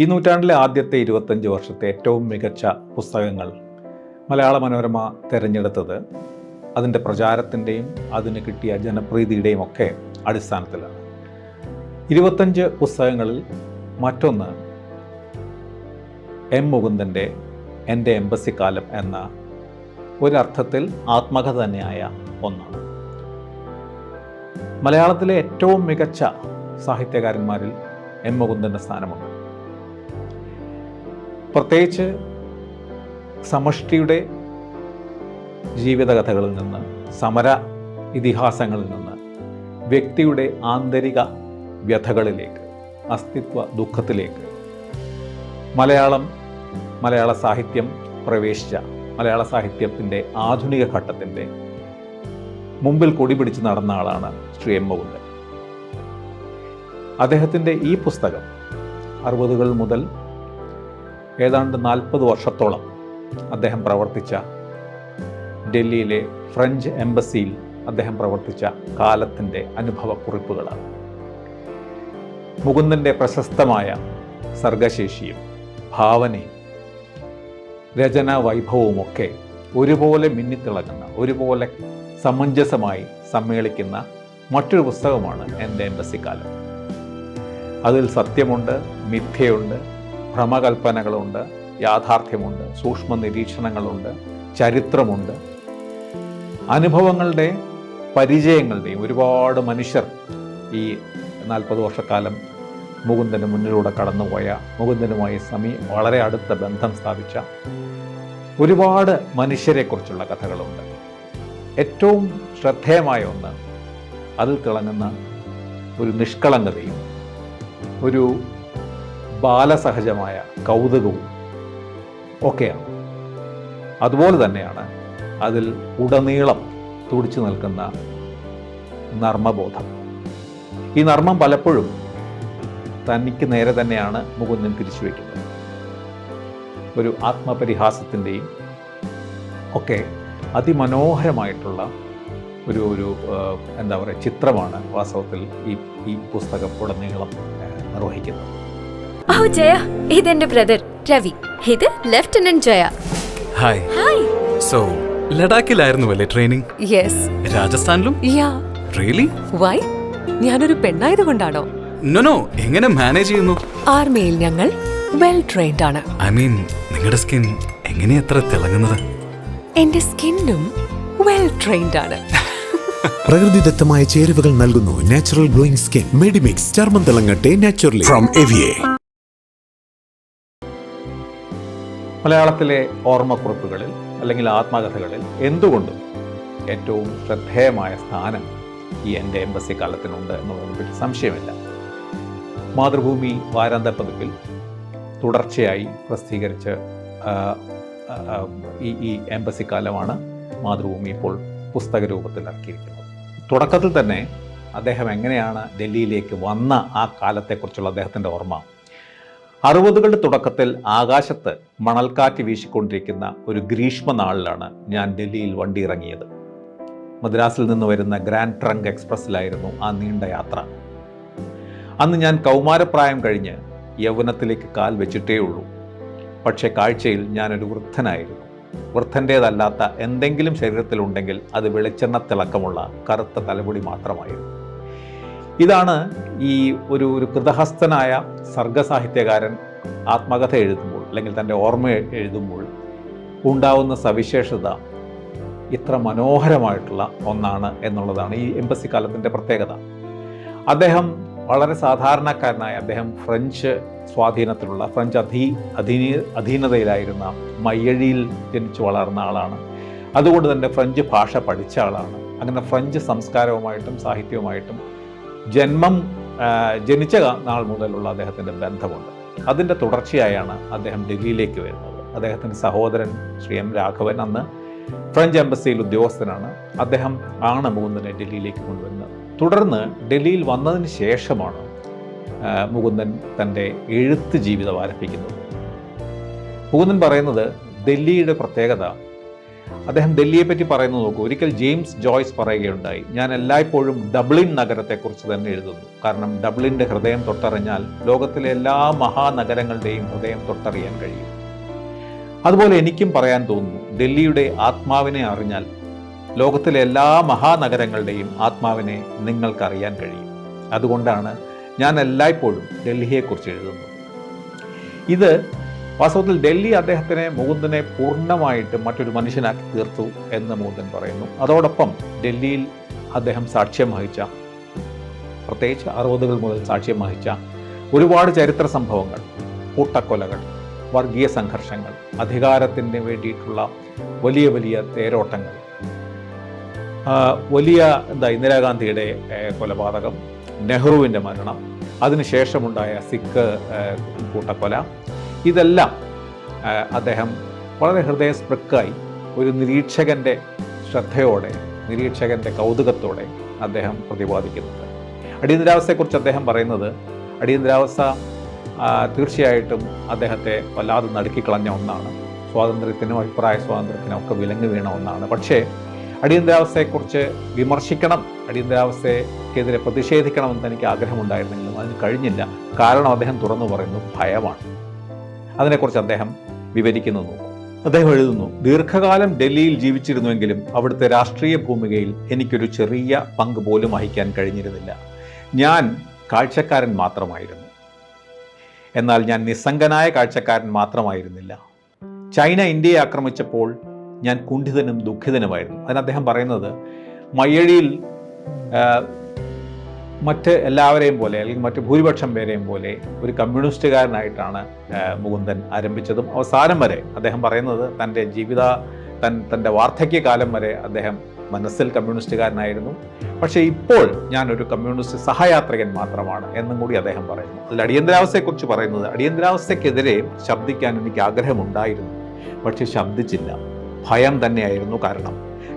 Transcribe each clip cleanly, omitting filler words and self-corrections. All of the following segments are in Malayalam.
ഈ നൂറ്റാണ്ടിലെ ആദ്യത്തെ 25 വർഷത്തെ ഏറ്റവും മികച്ച പുസ്തകങ്ങൾ മലയാള മനോരമ തിരഞ്ഞെടുത്തത് അതിൻ്റെ പ്രചാരത്തിൻ്റെയും അതിന് കിട്ടിയ ജനപ്രീതിയുടെയും ഒക്കെ അടിസ്ഥാനത്തിലാണ്. 25 പുസ്തകങ്ങളിൽ മറ്റൊന്ന് എം മുകുന്ദൻ്റെ എൻ്റെ എംബസിക്കാലം എന്ന ഒരർത്ഥത്തിൽ ആത്മകഥ തന്നെയായ ഒന്നാണ്. മലയാളത്തിലെ ഏറ്റവും മികച്ച സാഹിത്യകാരന്മാരിൽ എം മുകുന്ദൻ്റെ സ്ഥാനമുണ്ട്. പ്രത്യേകിച്ച് സമഷ്ടിയുടെ ജീവിതകഥകളിൽ നിന്ന്, സമര ഇതിഹാസങ്ങളിൽ നിന്ന് വ്യക്തിയുടെ ആന്തരിക വ്യഥകളിലേക്ക്, അസ്തിത്വ ദുഃഖത്തിലേക്ക് മലയാള സാഹിത്യം പ്രവേശിച്ച, മലയാള സാഹിത്യത്തിൻ്റെ ആധുനിക ഘട്ടത്തിൻ്റെ മുമ്പിൽ കൊടിപിടിച്ച് നടന്ന ആളാണ് ശ്രീ എം മുകുന്ദൻ. അദ്ദേഹത്തിൻ്റെ ഈ പുസ്തകം 60-കൾ മുതൽ ഏതാണ്ട് 40 വർഷത്തോളം അദ്ദേഹം പ്രവർത്തിച്ച ഡൽഹിയിലെ ഫ്രഞ്ച് എംബസിയിൽ അദ്ദേഹം പ്രവർത്തിച്ച കാലത്തിൻ്റെ അനുഭവക്കുറിപ്പുകളാണ്. മുകുന്ദൻ്റെ പ്രശസ്തമായ സർഗശേഷിയും ഭാവനയും രചനാ വൈഭവവുമൊക്കെ ഒരുപോലെ മിന്നിത്തിളങ്ങുന്ന, ഒരുപോലെ സമഞ്ജസമായി സമ്മേളിക്കുന്ന മറ്റൊരു പുസ്തകമാണ് എൻ്റെ എംബസിക്കാലം. അതിൽ സത്യമുണ്ട്, മിഥ്യയുണ്ട്, ഭ്രമകൽപ്പനകളുണ്ട്, യാഥാർത്ഥ്യമുണ്ട്, സൂക്ഷ്മ നിരീക്ഷണങ്ങളുണ്ട്, ചരിത്രമുണ്ട്, അനുഭവങ്ങളുടെ പരിചയങ്ങളുടെയും ഒരുപാട് മനുഷ്യർ ഈ 40 വർഷക്കാലം മുകുന്ദന് മുന്നിലൂടെ കടന്നുപോയ, മുകുന്ദനുമായി വളരെ അടുത്ത ബന്ധം സ്ഥാപിച്ച ഒരുപാട് മനുഷ്യരെക്കുറിച്ചുള്ള കഥകളുണ്ട്. ഏറ്റവും ശ്രദ്ധേയമായ ഒന്ന്, അതിൽ തിളങ്ങുന്ന ഒരു നിഷ്കളങ്കതയും ഒരു ബാലസഹജമായ കൗതുകവും ഒക്കെയാണ്. അതുപോലെ തന്നെയാണ് അതിൽ ഉടനീളം തുടിച്ചു നിൽക്കുന്ന നർമ്മബോധം. ഈ നർമ്മം പലപ്പോഴും തനിക്ക് നേരെ തന്നെയാണ് മുകുന്ദൻ തിരിച്ചു വയ്ക്കുന്നത്. ഒരു ആത്മപരിഹാസത്തിൻ്റെയും ഒക്കെ അതിമനോഹരമായിട്ടുള്ള ഒരു എന്താ പറയുക, ചിത്രമാണ് വാസ്തവത്തിൽ ഈ പുസ്തകം ഉടനീളം നിർവഹിക്കുന്നത്. ഓ ജയ, ഇതെന്റെ ബ്രദർ രവി. ഇത് lieutenant Jaya. Hi. Hi. So ലഡാക്കിലായിരുന്നുവല്ലേ ട്രെയിനിങ്? യെസ്. രാജസ്ഥാനിലും? യാ. റിയലി? വൈ? ഞാനൊരു പെണ്ണായതുകൊണ്ടാണോ? നോ, എങ്ങനെ മാനേജ് ചെയ്യുന്നു? ആർമിയിൽ ഞങ്ങൾ വെൽ ട്രെയിൻഡ് ആണ്. ഐ മീൻ, നിങ്ങളുടെ സ്കിൻ എങ്ങനെയാ അത്ര തിളങ്ങുന്നത്? എന്റെ സ്കിന്നും വെൽ ട്രെയിൻഡ് ആണ്. പ്രകൃതിദത്തമായ ചേരുവകൾ നൽകുന്നു നാച്ചുറൽ ഗ്ലോയിങ് സ്കിൻ. മെഡിമിക്സ്, ചർമ്മം തിളങ്ങട്ടെ നാച്ചുറലി ഫ്രം എവിയെ. മലയാളത്തിലെ ഓർമ്മക്കുറിപ്പുകളിൽ അല്ലെങ്കിൽ ആത്മകഥകളിൽ എന്തുകൊണ്ടും ഏറ്റവും ശ്രദ്ധേയമായ സ്ഥാനം ഈ എൻ്റെ എംബസി കാലത്തിനുണ്ട് എന്നുള്ളതിനെ പറ്റി സംശയമില്ല. മാതൃഭൂമി വാരാന്ത്യപ്പതിപ്പിൽ തുടർച്ചയായി പ്രസിദ്ധീകരിച്ച ഈ എംബസി കാലമാണ് മാതൃഭൂമി ഇപ്പോൾ പുസ്തക രൂപത്തിൽ ഇറക്കിയിരിക്കുന്നത്. തുടക്കത്തിൽ തന്നെ അദ്ദേഹം എങ്ങനെയാണ് ഡൽഹിയിലേക്ക് വന്ന ആ കാലത്തെക്കുറിച്ചുള്ള അദ്ദേഹത്തിൻ്റെ ഓർമ്മ. 60കളുടെ തുടക്കത്തിൽ ആകാശത്ത് മണൽക്കാറ്റ് വീശിക്കൊണ്ടിരിക്കുന്ന ഒരു ഗ്രീഷ്മനാളിലാണ് ഞാൻ ഡൽഹിയിൽ വണ്ടി ഇറങ്ങിയത്. മദ്രാസിൽ നിന്ന് വരുന്ന ഗ്രാൻഡ് ട്രങ്ക് എക്സ്പ്രസ്സിലായിരുന്നു ആ നീണ്ട യാത്ര. അന്ന് ഞാൻ കൗമാരപ്രായം കഴിഞ്ഞ് യൗവനത്തിലേക്ക് കാൽ വെച്ചിട്ടേ ഉള്ളൂ. പക്ഷേ കാഴ്ചയിൽ ഞാനൊരു വൃദ്ധനായിരുന്നു. വൃദ്ധൻ്റേതല്ലാത്ത എന്തെങ്കിലും ശരീരത്തിലുണ്ടെങ്കിൽ അത് വെളിച്ചെണ്ണ തിളക്കമുള്ള കറുത്ത തലമുടി മാത്രമായിരുന്നു. ഇതാണ് ഈ ഒരു കൃതഹസ്തനായ സർഗസാഹിത്യകാരൻ ആത്മകഥ എഴുതുമ്പോൾ അല്ലെങ്കിൽ തൻ്റെ ഓർമ്മ എഴുതുമ്പോൾ ഉണ്ടാവുന്ന സവിശേഷത ഇത്ര മനോഹരമായിട്ടുള്ള ഒന്നാണ് എന്നുള്ളതാണ് ഈ എംബസി കാലത്തിൻ്റെ പ്രത്യേകത. അദ്ദേഹം വളരെ സാധാരണക്കാരനായ, അദ്ദേഹം ഫ്രഞ്ച് സ്വാധീനത്തിലുള്ള, ഫ്രഞ്ച് അധീനതയിലായിരുന്ന മയ്യഴിയിൽ ജനിച്ചു വളർന്ന ആളാണ്. അതുകൊണ്ട് തന്നെ ഫ്രഞ്ച് ഭാഷ പഠിച്ച ആളാണ്. അങ്ങനെ ഫ്രഞ്ച് സംസ്കാരവുമായിട്ടും സാഹിത്യവുമായിട്ടും ജനിച്ച നാൾ മുതലുള്ള അദ്ദേഹത്തിൻ്റെ ബന്ധമുണ്ട്. അതിൻ്റെ തുടർച്ചയായാണ് അദ്ദേഹം ഡൽഹിയിലേക്ക് വരുന്നത്. അദ്ദേഹത്തിൻ്റെ സഹോദരൻ ശ്രീ എം രാഘവൻ അന്ന് ഫ്രഞ്ച് എംബസിയിൽ ഉദ്യോഗസ്ഥനാണ്. അദ്ദേഹം ആണ് മുകുന്ദനെ ഡൽഹിയിലേക്ക് കൊണ്ടുവരുന്നത്. തുടർന്ന് ഡൽഹിയിൽ വന്നതിന് ശേഷമാണ് മുകുന്ദൻ തൻ്റെ എഴുത്ത് ജീവിതം ആരംഭിക്കുന്നത്. മുകുന്ദൻ പറയുന്നത് ഡൽഹിയുടെ പ്രത്യേകത അദ്ദേഹം ഡൽഹിയെ പറ്റി പറയുന്നത് നോക്കൂ. ഒരിക്കൽ ജെയിംസ് ജോയ്സ് പറയുകയുണ്ടായി, ഞാൻ എല്ലായ്പ്പോഴും ഡബ്ലിൻ നഗരത്തെക്കുറിച്ച് തന്നെ എഴുതുന്നു. കാരണം ഡബ്ലിൻ്റെ ഹൃദയം തൊട്ടറിഞ്ഞാൽ ലോകത്തിലെ എല്ലാ മഹാനഗരങ്ങളുടെയും ഹൃദയം തൊട്ടറിയാൻ കഴിയും. അതുപോലെ എനിക്കും പറയാൻ തോന്നുന്നു, ഡൽഹിയുടെ ആത്മാവിനെ അറിഞ്ഞാൽ ലോകത്തിലെ എല്ലാ മഹാനഗരങ്ങളുടെയും ആത്മാവിനെ നിങ്ങൾക്കറിയാൻ കഴിയും. അതുകൊണ്ടാണ് ഞാൻ എല്ലായ്പ്പോഴും ഡൽഹിയെക്കുറിച്ച് എഴുതുന്നത്. ഇത് വാസ്തവത്തിൽ ഡൽഹി അദ്ദേഹത്തിനെ മുകുന്ദനെ പൂർണ്ണമായിട്ട് മറ്റൊരു മനുഷ്യനാക്കി തീർത്തു എന്ന് മുകുന്ദൻ പറയുന്നു. അതോടൊപ്പം ഡൽഹിയിൽ അദ്ദേഹം സാക്ഷ്യം വഹിച്ച, പ്രത്യേകിച്ച് 60 മുതൽ സാക്ഷ്യം വഹിച്ച ഒരുപാട് ചരിത്ര സംഭവങ്ങൾ, കൂട്ടക്കൊലകൾ, വർഗീയ സംഘർഷങ്ങൾ, അധികാരത്തിന് വേണ്ടിയിട്ടുള്ള വലിയ വലിയ തേരോട്ടങ്ങൾ, വലിയ ഇന്ദിരാഗാന്ധിയുടെ കൊലപാതകം, നെഹ്റുവിൻ്റെ മരണം, അതിനുശേഷമുണ്ടായ സിഖ് കൂട്ടക്കൊല, ഇതെല്ലാം അദ്ദേഹം വളരെ ഹൃദയസ്പൃക്കായി ഒരു നിരീക്ഷകൻ്റെ ശ്രദ്ധയോടെ, നിരീക്ഷകൻ്റെ കൗതുകത്തോടെ അദ്ദേഹം പ്രതിപാദിക്കുന്നുണ്ട്. അടിയന്തരാവസ്ഥയെക്കുറിച്ച് അദ്ദേഹം പറയുന്നത്, അടിയന്തരാവസ്ഥ തീർച്ചയായിട്ടും അദ്ദേഹത്തെ വല്ലാതെ നടുക്കിക്കളഞ്ഞ ഒന്നാണ്. സ്വാതന്ത്ര്യത്തിനും അഭിപ്രായ സ്വാതന്ത്ര്യത്തിനും ഒക്കെ വിലങ്ങ് വീണ ഒന്നാണ്. പക്ഷേ അടിയന്തരാവസ്ഥയെക്കുറിച്ച് വിമർശിക്കണം, അടിയന്തരാവസ്ഥയ്ക്കെതിരെ പ്രതിഷേധിക്കണമെന്ന് എനിക്ക് ആഗ്രഹമുണ്ടായിരുന്നെങ്കിലും അതിന് കഴിഞ്ഞില്ല. കാരണം അദ്ദേഹം തുറന്നു പറയുന്നു, ഭയമാണ്. അതിനെക്കുറിച്ച് അദ്ദേഹം വിവരിക്കുന്നു. അദ്ദേഹം എഴുതുന്നു, ദീർഘകാലം ഡൽഹിയിൽ ജീവിച്ചിരുന്നുവെങ്കിലും അവിടുത്തെ രാഷ്ട്രീയ ഭൂമികയിൽ എനിക്കൊരു ചെറിയ പങ്ക് പോലും വഹിക്കാൻ കഴിഞ്ഞിരുന്നില്ല. ഞാൻ കാഴ്ചക്കാരൻ മാത്രമായിരുന്നു. എന്നാൽ ഞാൻ നിസ്സംഗനായ കാഴ്ചക്കാരൻ മാത്രമായിരുന്നില്ല. ചൈന ഇന്ത്യയെ ആക്രമിച്ചപ്പോൾ ഞാൻ കുണ്ഠിതനും ദുഃഖിതനുമായിരുന്നു. അതിന് അദ്ദേഹം പറയുന്നത്, മയ്യഴിയിൽ മറ്റ് എല്ലാവരെയും പോലെ, അല്ലെങ്കിൽ മറ്റ് ഭൂരിപക്ഷം പേരെയും പോലെ ഒരു കമ്മ്യൂണിസ്റ്റുകാരനായിട്ടാണ് മുകുന്ദൻ ആരംഭിച്ചതും അവസാനം വരെ അദ്ദേഹം പറയുന്നത് തൻ്റെ വാർദ്ധക്യകാലം വരെ അദ്ദേഹം മനസ്സിൽ കമ്മ്യൂണിസ്റ്റുകാരനായിരുന്നു. പക്ഷേ ഇപ്പോൾ ഞാനൊരു കമ്മ്യൂണിസ്റ്റ് സഹയാത്രികൻ മാത്രമാണ് എന്നും കൂടി അദ്ദേഹം പറയുന്നു. അതിൽ അടിയന്തരാവസ്ഥയെക്കുറിച്ച് പറയുന്നത്, അടിയന്തരാവസ്ഥയ്ക്കെതിരെ ശബ്ദിക്കാൻ എനിക്ക് ആഗ്രഹമുണ്ടായിരുന്നു, പക്ഷെ ശബ്ദിച്ചില്ല. ഭയം തന്നെയായിരുന്നു കാരണം.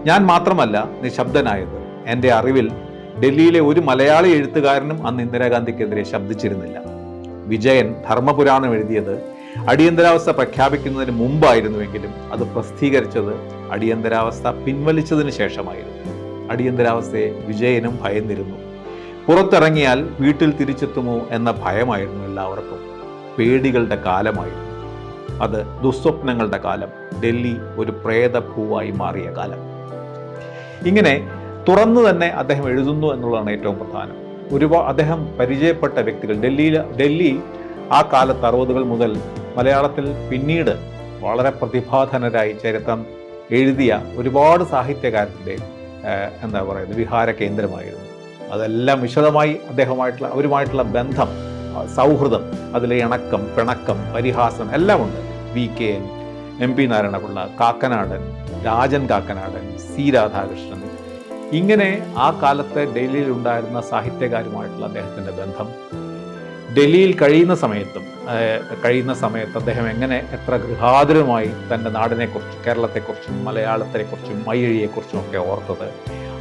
ഞാൻ മാത്രമല്ല നിശബ്ദനായത്. എൻ്റെ അറിവിൽ ഡൽഹിയിലെ ഒരു മലയാളി എഴുത്തുകാരനും അന്ന് ഇന്ദിരാഗാന്ധിക്കെതിരെ ശബ്ദിച്ചിരുന്നില്ല. വിജയൻ ധർമ്മപുരാണം എഴുതിയത് അടിയന്തരാവസ്ഥ പ്രഖ്യാപിക്കുന്നതിന് മുമ്പായിരുന്നുവെങ്കിലും അത് പ്രസിദ്ധീകരിച്ചത് അടിയന്തരാവസ്ഥ പിൻവലിച്ചതിന് ശേഷമായിരുന്നു. അടിയന്തരാവസ്ഥയെ വിജയനും ഭയന്നിരുന്നു. പുറത്തിറങ്ങിയാൽ വീട്ടിൽ തിരിച്ചെത്തുമോ എന്ന ഭയമായിരുന്നു എല്ലാവർക്കും. പേടികളുടെ കാലമായിരുന്നു അത്, ദുസ്വപ്നങ്ങളുടെ കാലം. ഡൽഹി ഒരു പ്രേതഭൂവായി മാറിയ കാലം. ഇങ്ങനെ തുറന്നു തന്നെ അദ്ദേഹം എഴുതുന്നു എന്നുള്ളതാണ് ഏറ്റവും പ്രധാനം. അദ്ദേഹം പരിചയപ്പെട്ട വ്യക്തികൾ, ഡൽഹി ആ കാലത്ത് 60 മുതൽ മലയാളത്തിൽ പിന്നീട് വളരെ പ്രതിഭാധനരായി ചരിത്രം എഴുതിയ ഒരുപാട് സാഹിത്യകാരൻ്റെ വിഹാര കേന്ദ്രമായിരുന്നു. അതെല്ലാം വിശദമായി അവരുമായിട്ടുള്ള ബന്ധം, സൗഹൃദം, അതിലെ ഇണക്കം, പിണക്കം, പരിഹാസം എല്ലാം ഉണ്ട്. VKN, MP Narayana Pillai, Kakkanadan, Rajan Kakkanadan, C Radhakrishnan, ഇങ്ങനെ ആ കാലത്തെ ഡൽഹിയിൽ ഉണ്ടായിരുന്ന സാഹിത്യകാരുമായിട്ടുള്ള അദ്ദേഹത്തിൻ്റെ ബന്ധം, ഡൽഹിയിൽ കഴിയുന്ന സമയത്ത് അദ്ദേഹം എത്ര ഗൃഹാതുരമായി തൻ്റെ നാടിനെക്കുറിച്ചും കേരളത്തെക്കുറിച്ചും മലയാളത്തെക്കുറിച്ചും മയ്യഴിയെക്കുറിച്ചും ഒക്കെ ഓർത്തത്,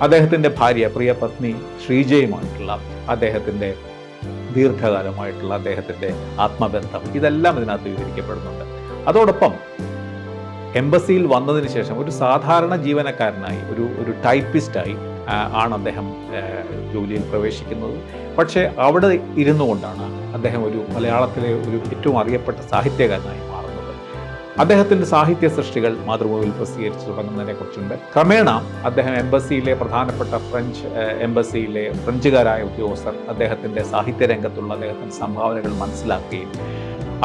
അദ്ദേഹത്തിൻ്റെ ഭാര്യ പ്രിയ പത്നി ശ്രീജയുമായിട്ടുള്ള അദ്ദേഹത്തിൻ്റെ ദീർഘകാലമായിട്ടുള്ള അദ്ദേഹത്തിൻ്റെ ആത്മബന്ധം, ഇതെല്ലാം ഇതിനകത്ത് വിവരിക്കപ്പെടുന്നുണ്ട്. അതോടൊപ്പം എംബസിയിൽ വന്നതിന് ശേഷം ഒരു സാധാരണ ജീവനക്കാരനായി, ഒരു ടൈപ്പിസ്റ്റായി ആണ് അദ്ദേഹം ജോലിയിൽ പ്രവേശിക്കുന്നത്. പക്ഷേ അവിടെ ഇരുന്നു കൊണ്ടാണ് അദ്ദേഹം മലയാളത്തിലെ ഒരു ഏറ്റവും അറിയപ്പെട്ട സാഹിത്യകാരനായി മാറുന്നത്. അദ്ദേഹത്തിൻ്റെ സാഹിത്യ സൃഷ്ടികൾ മാതൃഭൂമിയിൽ പ്രസിദ്ധീകരിച്ചു തുടങ്ങുന്നതിനെക്കുറിച്ചുണ്ട്. ക്രമേണ അദ്ദേഹം പ്രധാനപ്പെട്ട എംബസിയിലെ ഫ്രഞ്ചുകാരായ ഉദ്യോഗസ്ഥർ അദ്ദേഹത്തിൻ്റെ സാഹിത്യരംഗത്തുള്ള അദ്ദേഹത്തിൻ്റെ സംഭാവനകൾ മനസ്സിലാക്കുകയും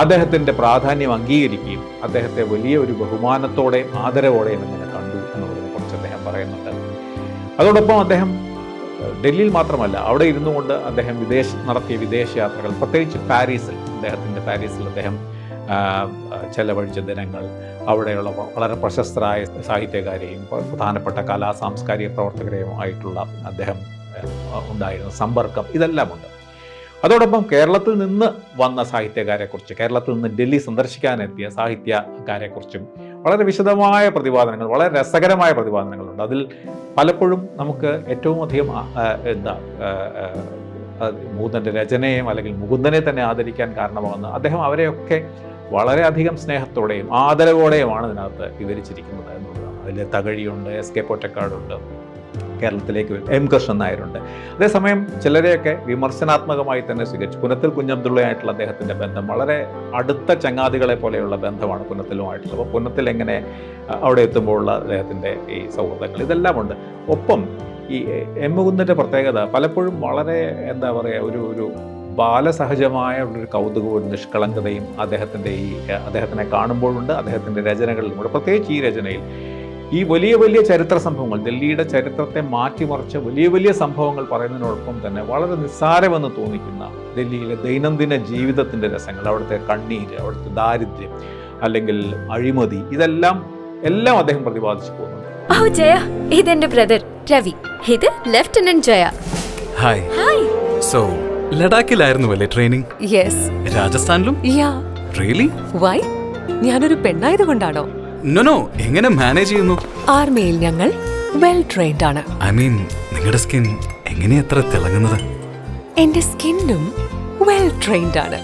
അദ്ദേഹത്തിൻ്റെ പ്രാധാന്യം അംഗീകരിക്കുകയും അദ്ദേഹത്തെ വലിയൊരു ബഹുമാനത്തോടെയും ആദരവോടെയും എങ്ങനെ കണ്ടു എന്നുള്ളതിനെക്കുറിച്ച് അദ്ദേഹം പറയുന്നുണ്ട്. അതോടൊപ്പം അദ്ദേഹം ഡൽഹിയിൽ മാത്രമല്ല, അവിടെ ഇരുന്നു കൊണ്ട് അദ്ദേഹം നടത്തിയ വിദേശയാത്രകൾ, പ്രത്യേകിച്ച് പാരീസിൽ അദ്ദേഹം ചെലവഴിച്ച ദിനങ്ങൾ, അവിടെയുള്ള വളരെ പ്രശസ്തരായ സാഹിത്യകാരെയും പ്രധാനപ്പെട്ട സാംസ്കാരിക പ്രവർത്തകരെയും ആയിട്ടുള്ള അദ്ദേഹം ഉണ്ടായിരുന്ന സമ്പർക്കം, ഇതെല്ലാമുണ്ട്. അതോടൊപ്പം കേരളത്തിൽ നിന്ന് വന്ന സാഹിത്യകാരെക്കുറിച്ച്, കേരളത്തിൽ നിന്ന് ഡൽഹി സന്ദർശിക്കാനെത്തിയ സാഹിത്യകാരെക്കുറിച്ചും വളരെ വിശദമായ പ്രതിപാദനങ്ങൾ, വളരെ രസകരമായ പ്രതിപാദനങ്ങളുണ്ട്. അതിൽ പലപ്പോഴും നമുക്ക് ഏറ്റവും അധികം മുകുന്ദൻ്റെ രചനയും അല്ലെങ്കിൽ മുകുന്ദനെ തന്നെ ആദരിക്കാൻ കാരണമാകുന്ന അദ്ദേഹം അവരെയൊക്കെ വളരെയധികം സ്നേഹത്തോടെയും ആദരവോടെയുമാണ് ഇതിനകത്ത് വിവരിച്ചിരിക്കുന്നത് എന്നുള്ളതാണ്. അതിൽ തകഴിയുണ്ട്, SK പൊറ്റക്കാടുണ്ട്, കേരളത്തിലേക്ക് വരും M കൃഷ്ണൻ നായരുണ്ട്. അതേസമയം ചിലരെയൊക്കെ വിമർശനാത്മകമായി തന്നെ സ്വീകരിച്ചു. പുനത്തിൽ കുഞ്ഞബ്ദുള്ളയായിട്ടുള്ള അദ്ദേഹത്തിൻ്റെ ബന്ധം വളരെ അടുത്ത ചങ്ങാതികളെ പോലെയുള്ള ബന്ധമാണ് പുനത്തിലുമായിട്ടുള്ളത്. അപ്പോൾ പുനത്തിൽ എങ്ങനെ അവിടെ എത്തുമ്പോഴുള്ള അദ്ദേഹത്തിൻ്റെ ഈ സൗഹൃദങ്ങൾ ഇതെല്ലാം ഉണ്ട്. ഒപ്പം ഈ M കുന്നിൻ്റെ പ്രത്യേകത പലപ്പോഴും വളരെ എന്താ പറയുക ഒരു ബാലസഹജമായ ഒരു കൗതുകവും നിഷ്കളങ്കതയും അദ്ദേഹത്തിനെ കാണുമ്പോഴുണ്ട്, അദ്ദേഹത്തിൻ്റെ രചനകളിലുമുണ്ട്. പ്രത്യേകിച്ച് ഈ രചനയിൽ ഈ വലിയ വലിയ ചരിത്ര സംഭവങ്ങൾ, ഡൽഹിയുടെ ചരിത്രത്തെ മാറ്റിമറിച്ച വലിയ വലിയ സംഭവങ്ങൾ പറയുന്നതിനോടൊപ്പം തന്നെ വളരെ നിസ്സാരമെന്ന് തോന്നിക്കുന്ന ഡൽഹിയിലെ ദൈനംദിന ജീവിതത്തിൻ്റെ രസങ്ങൾ, അവിടുത്തെ കണ്ണീര്, അവിടുത്തെ ദാരിദ്ര്യം, അല്ലെങ്കിൽ അഴിമതി, ഇതെല്ലാം അദ്ദേഹം പ്രതിപാദിച്ചു പോകുന്നുണ്ട്. ഓ ജയ, ഇതെന്റെ ബ്രദർ രവി. ഇത് lieutenant Jaya. Hi. Hi. So ലഡാക്കിലായിരുന്നു അല്ലേ ട്രെയിനിങ്? യെസ്. രാജസ്ഥാനിലും? യാ. റിയലി? വൈ? ഞാനൊരു പെണ്ണായതുകൊണ്ടാണോ? നോ, എങ്ങനെ മാനേജ് ചെയ്യുന്നു? ആർമിയിൽ ഞങ്ങൾ വെൽ ട്രെയിൻഡ് ആണ്. ഐ മീൻ, നിങ്ങളുടെ സ്കിൻ എങ്ങനെയാ എത്ര തിളങ്ങുന്നത്? എന്റെ സ്കിന്നും വെൽ ട്രെയിൻഡ് ആണ്.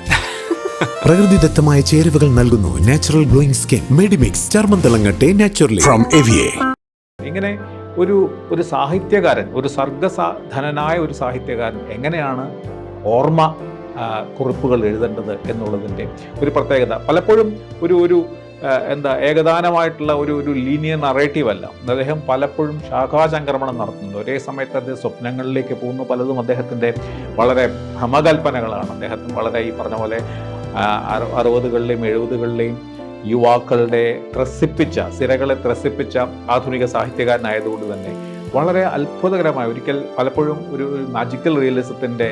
പ്രകൃതിദത്തമായ ചേരുവകൾ നൽകുന്നു നാച്ചുറൽ ഗ്ലോയിങ് സ്കിൻ. മെഡിമിക്സ്, ചർമ്മം തിളങ്ങട്ടെ നാച്ചുറലി ഫ്രം എവിയെ. ഇങ്ങനെ ഒരു സാഹിത്യകാരൻ, ഒരു സർഗധനനായ ഒരു സാഹിത്യകാരൻ എങ്ങനെയാണ് ഓർമ്മ കുറിപ്പുകൾ എഴുതേണ്ടത് എന്നുള്ളതിൻ്റെ ഒരു പ്രത്യേകത. പലപ്പോഴും ഒരു ഏകദാനമായിട്ടുള്ള ഒരു ലീനിയർ നറേറ്റീവ് അല്ല. അദ്ദേഹം പലപ്പോഴും ശാഖാചംക്രമണം നടത്തുന്നുണ്ട്. ഒരേ സമയത്ത് അദ്ദേഹം സ്വപ്നങ്ങളിലേക്ക് പോകുന്നു. പലതും അദ്ദേഹത്തിൻ്റെ വളരെ ഭ്രമകൽപ്പനകളാണ്. അദ്ദേഹത്തിന് വളരെ ഈ പറഞ്ഞ പോലെ 60കളിലെയും 70കളിലെയും യുവാക്കളുടെ സിരകളെ ത്രസിപ്പിച്ച ആധുനിക സാഹിത്യകാരനായതുകൊണ്ട് തന്നെ വളരെ അത്ഭുതകരമായ, പലപ്പോഴും ഒരു മാജിക്കൽ റിയലിസത്തിൻ്റെ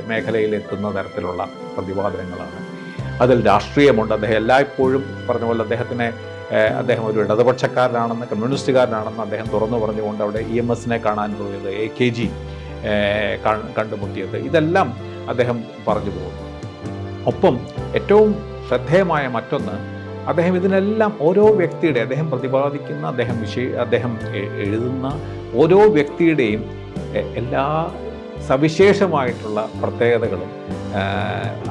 മേഖലയിൽ എത്തുന്ന തരത്തിലുള്ള പ്രതിപാദനങ്ങളാണ്. അതിൽ രാഷ്ട്രീയമുണ്ട്. അദ്ദേഹം എല്ലായ്പ്പോഴും പറഞ്ഞ പോലെ അദ്ദേഹം ഒരു ഇടതുപക്ഷക്കാരനാണെന്ന്, കമ്മ്യൂണിസ്റ്റുകാരനാണെന്ന് അദ്ദേഹം തുറന്നു പറഞ്ഞുകൊണ്ട് അവിടെ EMS കാണാൻ പോയത്, AKG കണ്ടുമുട്ടിയത്, ഇതെല്ലാം അദ്ദേഹം പറഞ്ഞു പോകുന്നു. ഒപ്പം ഏറ്റവും ശ്രദ്ധേയമായ മറ്റൊന്ന്, അദ്ദേഹം ഇതിനെല്ലാം ഓരോ വ്യക്തിയുടെ, അദ്ദേഹം പ്രതിപാദിക്കുന്ന, അദ്ദേഹം എഴുതുന്ന ഓരോ വ്യക്തിയുടെയും എല്ലാ സവിശേഷമായിട്ടുള്ള പ്രത്യേകതകളും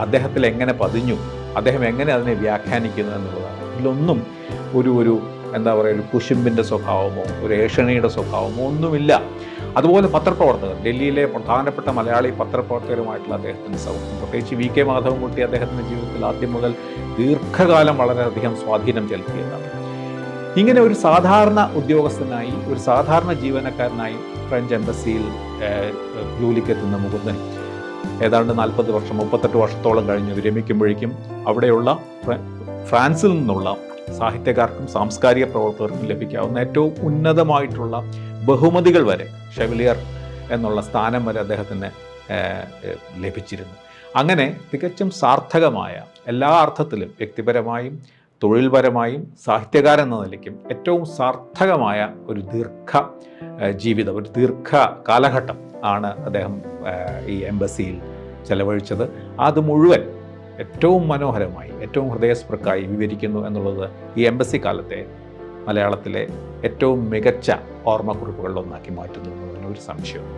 അദ്ദേഹത്തിൽ എങ്ങനെ പതിഞ്ഞു, അദ്ദേഹം എങ്ങനെ അതിനെ വ്യാഖ്യാനിക്കുന്നു എന്നുള്ളതാണ്. ഇതിലൊന്നും ഒരു എന്താ പറയുക, ഒരു കുശുമ്പിൻ്റെ സ്വഭാവമോ ഒരു ഏഷണിയുടെ സ്വഭാവമോ ഒന്നുമില്ല. അതുപോലെ പത്രപ്രവർത്തകർ, ഡൽഹിയിലെ പ്രധാനപ്പെട്ട മലയാളി പത്രപ്രവർത്തകരുമായിട്ടുള്ള അദ്ദേഹത്തിൻ്റെ സൗഹൃദം, പ്രത്യേകിച്ച് VK മാധവൻകുട്ടി അദ്ദേഹത്തിൻ്റെ ജീവിതത്തിൽ ആദ്യം മുതൽ ദീർഘകാലം വളരെയധികം സ്വാധീനം ചെലുത്തിയതാണ്. ഇങ്ങനെ ഒരു സാധാരണ ഉദ്യോഗസ്ഥനായി, ഒരു സാധാരണ ജീവനക്കാരനായി ഫ്രഞ്ച് എംബസിയിൽ ജോലിക്കെത്തുന്ന മുകുന്ദൻ ഏതാണ്ട് 38 വർഷത്തോളം കഴിഞ്ഞ് വിരമിക്കുമ്പോഴേക്കും അവിടെയുള്ള ഫ്രാൻസിൽ നിന്നുള്ള സാഹിത്യകാർക്കും സാംസ്കാരിക പ്രവർത്തകർക്കും ലഭിക്കാവുന്ന ഏറ്റവും ഉന്നതമായിട്ടുള്ള ബഹുമതികൾ വരെ, ഷെവലിയർ എന്നുള്ള സ്ഥാനം വരെ അദ്ദേഹത്തിന് ലഭിച്ചിരുന്നു. അങ്ങനെ തികച്ചും സാർത്ഥകമായ, എല്ലാ അർത്ഥത്തിലും വ്യക്തിപരമായും തൊഴിൽപരമായും സാഹിത്യകാരൻ എന്ന നിലയ്ക്കും ഏറ്റവും സാർത്ഥകമായ ഒരു ജീവിതം, ഒരു ദീർഘ കാലഘട്ടം ആണ് അദ്ദേഹം ഈ എംബസിയിൽ ചെലവഴിച്ചത്. അത് മുഴുവൻ ഏറ്റവും മനോഹരമായി, ഏറ്റവും ഹൃദയസ്പൃക്കായി വിവരിക്കുന്നു എന്നുള്ളത് ഈ എംബസി കാലത്തെ മലയാളത്തിലെ ഏറ്റവും മികച്ച ഓർമ്മക്കുറിപ്പുകളിലൊന്നാക്കി മാറ്റുന്നു എന്നതിന് ഒരു സംശയവും.